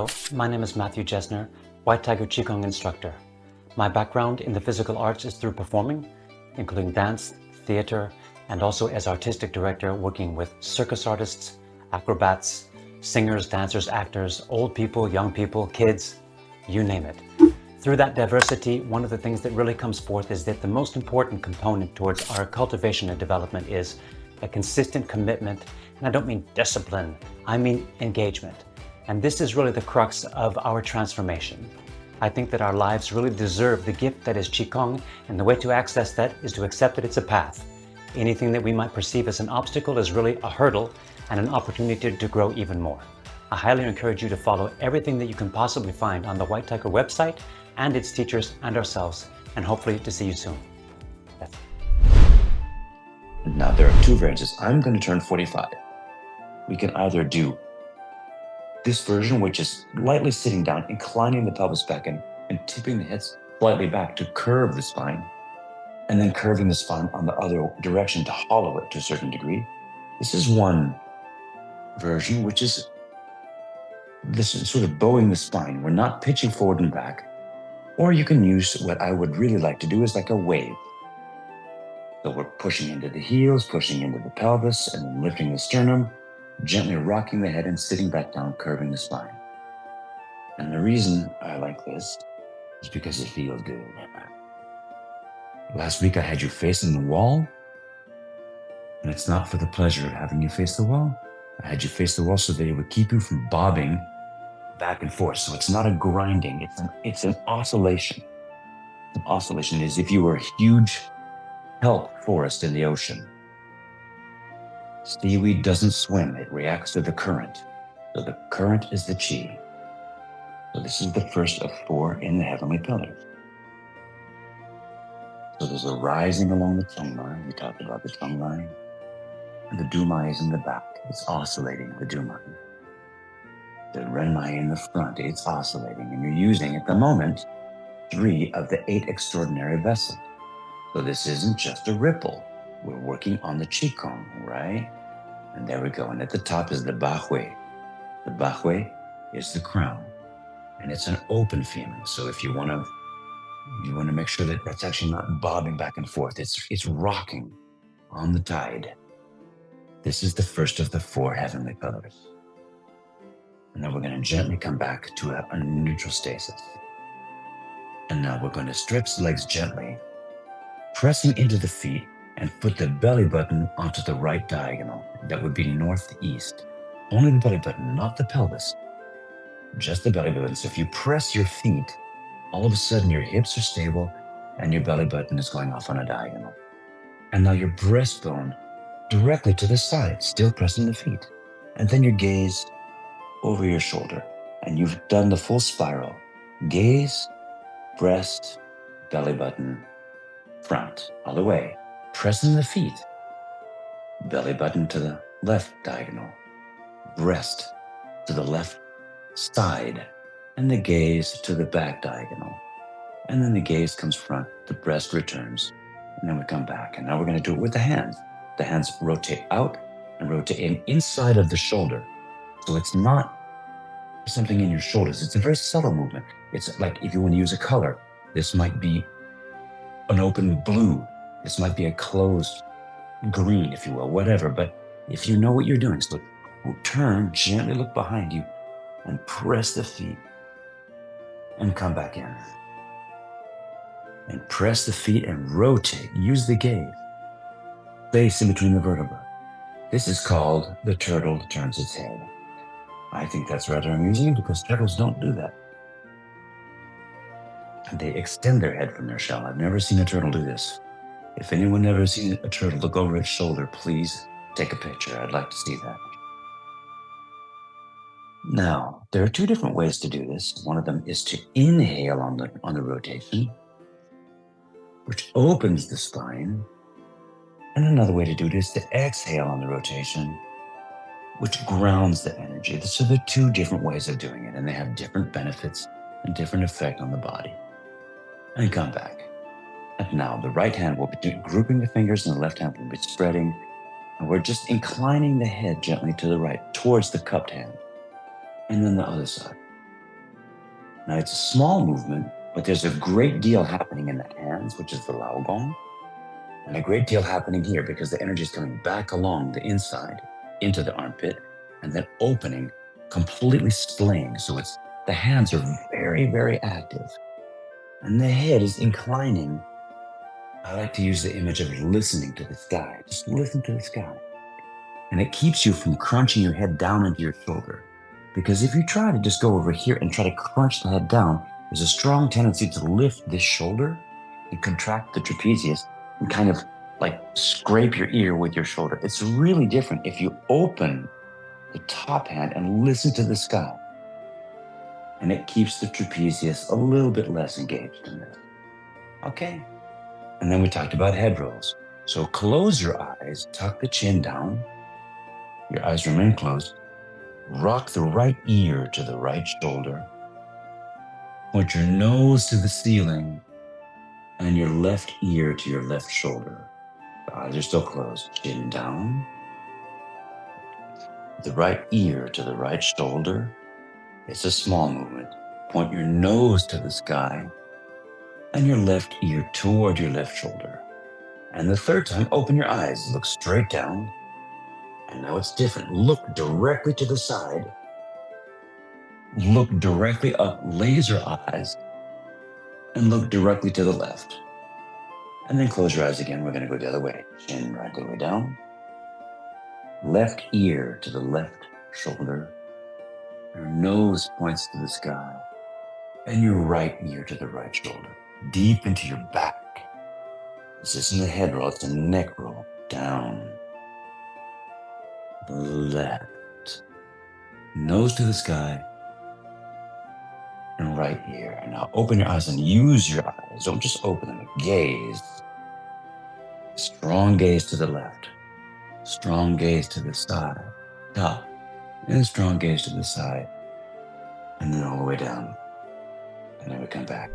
Hello, my name is Matthew Jesner, White Tiger Qigong instructor. My background in the physical arts is through performing, including dance, theater, and also as artistic director working with circus artists, acrobats, singers, dancers, actors, old people, young people, kids, you name it. Through that diversity, one of the things that really comes forth is that the most important component towards our cultivation and development is a consistent commitment, and I don't mean discipline, I mean engagement. And this is really the crux of our transformation. I think that our lives really deserve the gift that is Qigong, and the way to access that is to accept that it's a path. Anything that we might perceive as an obstacle is really a hurdle and an opportunity to grow even more. I highly encourage you to follow everything that you can possibly find on the White Tiger website and its teachers and ourselves, and hopefully to see you soon. That's Now there are two variances. I'm going to turn 45. We can either do this version, which is lightly sitting down, inclining the pelvis back in, and tipping the head slightly back to curve the spine, and then curving the spine on the other direction to hollow it to a certain degree. This is one version, which is this is sort of bowing the spine. We're not pitching forward and back. Or you can use what I would really like to do is like a wave. So we're pushing into the heels, pushing into the pelvis, and then lifting the sternum, gently rocking the head and sitting back down, curving the spine. And the reason I like this is because it feels good. Last week I had you facing the wall, and it's not for the pleasure of having you face the wall. I had you face the wall so that it would keep you from bobbing back and forth. So it's not a grinding, it's an oscillation. An oscillation is if you were a huge kelp forest in the ocean. Seaweed doesn't swim, it reacts to the current. So the current is the chi. So this is the first of 4 in the Heavenly Pillars. So there's a rising along the tongue line. We talked about the tongue line. And the dumai is in the back. It's oscillating, the dumai. The renmai in the front, it's oscillating. And you're using, at the moment, 3 of the 8 extraordinary vessels. So this isn't just a ripple. We're working on the Qigong, right? And there we go. And at the top is the Bahui. The Bahui is the crown. And it's an open feeling. So if you want to make sure that that's actually not bobbing back and forth. It's rocking on the tide. This is the first of the 4 Heavenly Pillars. And then we're going to gently come back to a neutral stasis. And now we're going to stretch the legs gently, pressing into the feet, and put the belly button onto the right diagonal. That would be northeast. Only the belly button, not the pelvis. Just the belly button. So if you press your feet, all of a sudden your hips are stable and your belly button is going off on a diagonal. And now your breastbone directly to the side, still pressing the feet. And then your gaze over your shoulder. And you've done the full spiral. Gaze, breast, belly button, front, all the way. Pressing the feet. Belly button to the left diagonal. Breast to the left side. And the gaze to the back diagonal. And then the gaze comes front, the breast returns. And then we come back. And now we're going to do it with the hands. The hands rotate out and rotate in inside of the shoulder. So it's not something in your shoulders. It's a very subtle movement. It's like if you want to use a color, this might be an open blue. This might be a closed green, if you will, whatever. But if you know what you're doing, so turn, gently look behind you and press the feet and come back in. And press the feet and rotate. Use the gaze. Space in between the vertebrae. This is called the turtle turns its head. I think that's rather amusing because turtles don't do that. They extend their head from their shell. I've never seen a turtle do this. If anyone ever seen a turtle look over its shoulder, please take a picture. I'd like to see that. Now, there are 2 different ways to do this. One of them is to inhale on the rotation, which opens the spine. And another way to do it is to exhale on the rotation, which grounds the energy. So there are 2 different ways of doing it, and they have different benefits and different effect on the body. And come back. And now the right hand will be grouping the fingers and the left hand will be spreading. And we're just inclining the head gently to the right towards the cupped hand. And then the other side. Now it's a small movement, but there's a great deal happening in the hands, which is the Lao Gong, and a great deal happening here because the energy is coming back along the inside into the armpit and then opening, completely splaying. So the hands are very, very active and the head is inclining. I like to use the image of listening to the sky. Just listen to the sky. And it keeps you from crunching your head down into your shoulder. Because if you try to just go over here and try to crunch the head down, there's a strong tendency to lift this shoulder and contract the trapezius and kind of like scrape your ear with your shoulder. It's really different if you open the top hand and listen to the sky. And it keeps the trapezius a little bit less engaged in this. Okay. And then we talked about head rolls. So close your eyes, tuck the chin down. Your eyes remain closed. Rock the right ear to the right shoulder. Point your nose to the ceiling and your left ear to your left shoulder. The eyes are still closed. Chin down. The right ear to the right shoulder. It's a small movement. Point your nose to the sky and your left ear toward your left shoulder. And the third time, open your eyes. Look straight down. And now it's different. Look directly to the side. Look directly up, laser eyes, and look directly to the left. And then close your eyes again. We're going to go the other way. Chin right the way down. Left ear to the left shoulder. Your nose points to the sky. And your right ear to the right shoulder. Deep into your back. This isn't a head roll, it's a neck roll. Down. Left. Nose to the sky. And right ear. And now open your eyes and use your eyes. Don't just open them. Gaze. Strong gaze to the left. Strong gaze to the side. Top. And strong gaze to the side. And then all the way down. And then we come back.